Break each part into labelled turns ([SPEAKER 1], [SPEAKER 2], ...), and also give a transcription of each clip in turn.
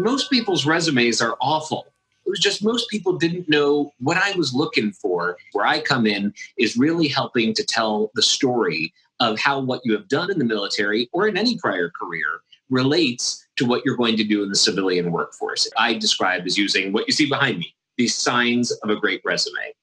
[SPEAKER 1] most people's resumes are awful. It was just most people didn't know what I was looking for. Where I come in is really helping to tell the story of how what you have done in the military or in any prior career relates to what you're going to do in the civilian workforce. I describe as using what you see behind me, these signs of a great resume.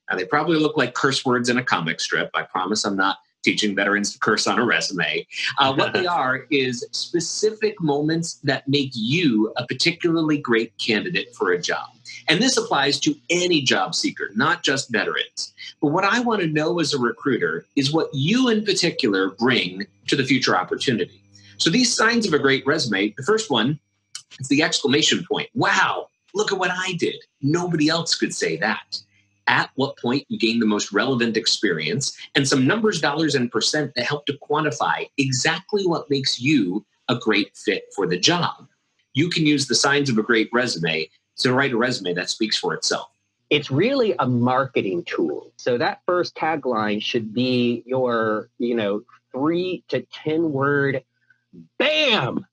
[SPEAKER 1] Now, they probably look like curse words in a comic strip. I promise I'm not teaching veterans to curse on a resume. What they are is specific moments that make you a particularly great candidate for a job. And this applies to any job seeker, not just veterans. But what I want to know as a recruiter is what you in particular bring to the future opportunity. So these signs of a great resume, the first one is the exclamation point. Wow, look at what I did. Nobody else could say that. At what point you gain the most relevant experience, and some numbers, dollars, and percent that help to quantify exactly what makes you a great fit for the job. You can use the signs of a great resume to write a resume that speaks for itself.
[SPEAKER 2] It's really a marketing tool. So that first tagline should be your, 3 to 10 word, bam,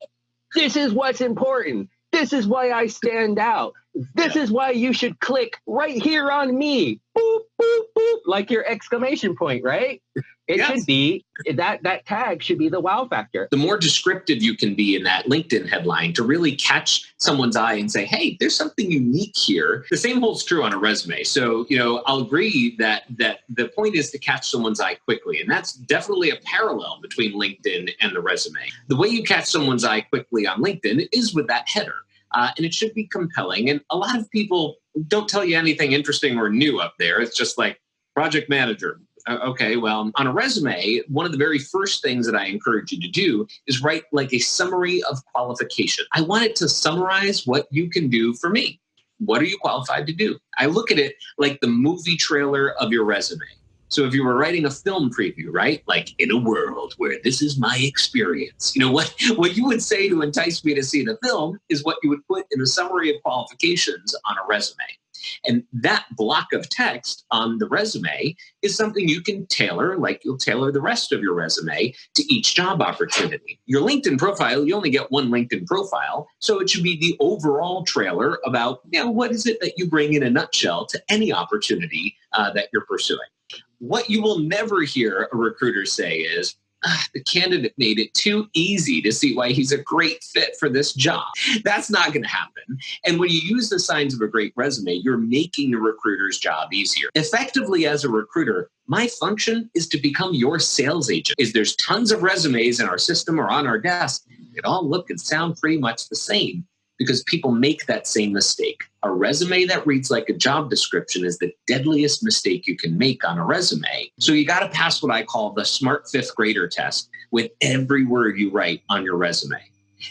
[SPEAKER 2] this is what's important. This is why I stand out. This is why you should click right here on me. Boop, boop, boop, like your exclamation point, right? It should be, that tag should be the wow factor.
[SPEAKER 1] The more descriptive you can be in that LinkedIn headline to really catch someone's eye and say, hey, there's something unique here. The same holds true on a resume. So, I'll agree that the point is to catch someone's eye quickly. And that's definitely a parallel between LinkedIn and the resume. The way you catch someone's eye quickly on LinkedIn is with that header. And it should be compelling. And a lot of people don't tell you anything interesting or new up there. It's just like project manager. Okay, well, on a resume, one of the very first things that I encourage you to do is write like a summary of qualification. I want it to summarize what you can do for me. What are you qualified to do? I look at it like the movie trailer of your resume. So if you were writing a film preview, right? Like, in a world where this is my experience, what you would say to entice me to see the film is what you would put in a summary of qualifications on a resume. And that block of text on the resume is something you can tailor, like you'll tailor the rest of your resume to each job opportunity. Your LinkedIn profile, you only get one LinkedIn profile. So it should be the overall trailer about, what is it that you bring in a nutshell to any opportunity that you're pursuing. What you will never hear a recruiter say is, the candidate made it too easy to see why he's a great fit for this job. That's not going to happen. And when you use the signs of a great resume, you're making the recruiter's job easier. Effectively, as a recruiter, my function is to become your sales agent. There's tons of resumes in our system or on our desk. They all look and sound pretty much the same because people make that same mistake. A resume that reads like a job description is the deadliest mistake you can make on a resume. So you got to pass what I call the smart fifth grader test with every word you write on your resume.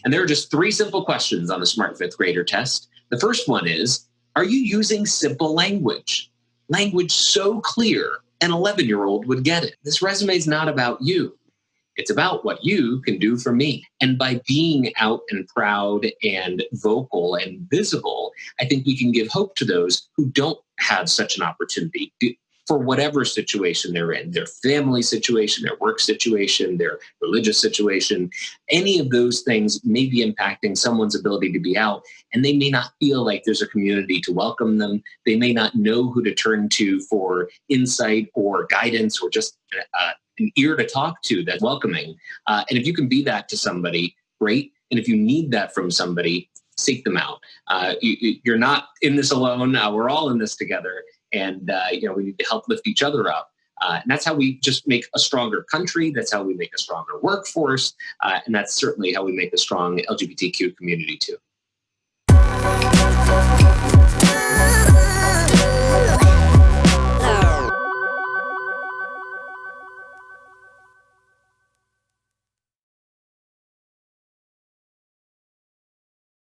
[SPEAKER 1] And there are just 3 simple questions on the smart fifth grader test. The first one is, are you using simple language? Language so clear an 11-year-old would get it. This resume is not about you. It's about what you can do for me. And by being out and proud and vocal and visible, I think we can give hope to those who don't have such an opportunity for whatever situation they're in, their family situation, their work situation, their religious situation. Any of those things may be impacting someone's ability to be out, and they may not feel like there's a community to welcome them. They may not know who to turn to for insight or guidance or just an ear to talk to that's welcoming. And if you can be that to somebody, great. And if you need that from somebody, seek them out. You're not in this alone. We're all in this together. And, we need to help lift each other up. And that's how we just make a stronger country. That's how we make a stronger workforce. And that's certainly how we make a strong LGBTQ community too.